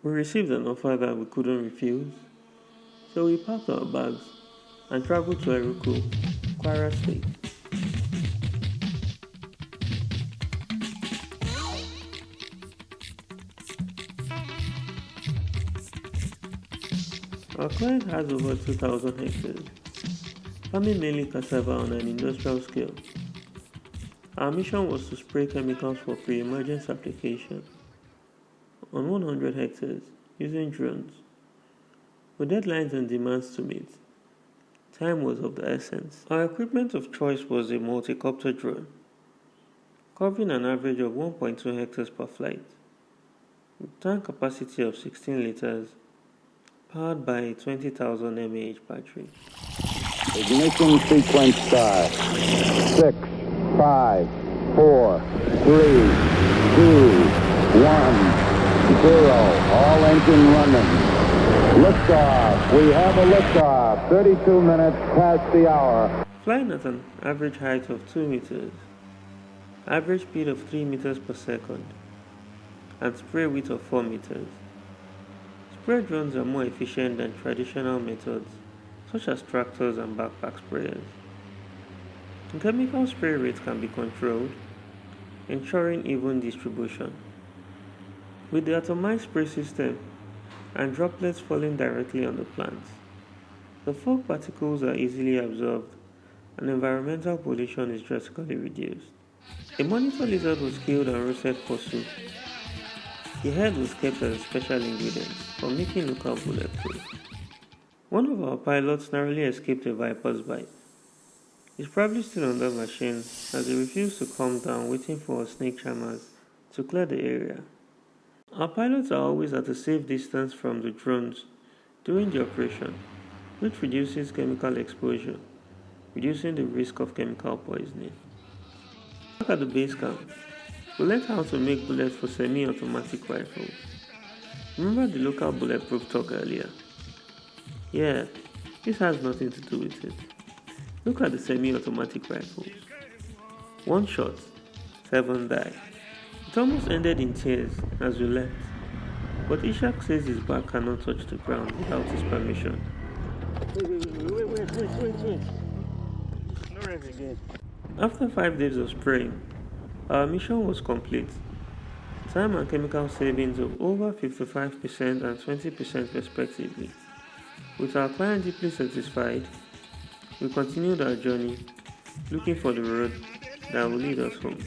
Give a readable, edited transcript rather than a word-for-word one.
We received an offer that we couldn't refuse, so we packed our bags and traveled to Eruku, Kwara State. Our client has over 2,000 hectares, farming mainly cassava on an industrial scale. Our mission was to spray chemicals for pre-emergence application on 100 hectares using drones. With deadlines and demands to meet, time was of the essence. Our equipment of choice was a multi-copter drone, covering an average of 1.2 hectares per flight, with tank capacity of 16 liters, powered by a 20,000 mAh battery. Ignition sequence start. 6, 5, 4, 3, 2, 1, 0. All engine running. Liftoff. We have a liftoff. 32 minutes past the hour. Flying at an average height of 2 meters, average speed of 3 meters per second, and spray width of 4 meters. Spray drones are more efficient than traditional methods such as tractors and backpack sprayers. The chemical spray rate can be controlled, ensuring even distribution. With the atomized spray system and droplets falling directly on the plants, the fog particles are easily absorbed and environmental pollution is drastically reduced. A monitor lizard was killed and roasted for soup. The head was kept as a special ingredient for making local bulletproof. One of our pilots narrowly escaped a viper's bite. He's probably still on the machine as he refused to calm down, waiting for snake charmers to clear the area. Our pilots are always at a safe distance from the drones during the operation, which reduces chemical exposure, reducing the risk of chemical poisoning. Back at the base camp, we learned how to make bullets for semi-automatic rifles. Remember the local bulletproof talk earlier? Yeah, this has nothing to do with it. Look at the semi-automatic rifles. One shot, 7 die. It almost ended in tears as we left, but Ishak says his back cannot touch the ground without his permission. Wait. No rest again. After 5 days of spraying, our mission was complete. Time and chemical savings of over 55% and 20% respectively. With our client deeply satisfied, we continued our journey, looking for the road that will lead us home.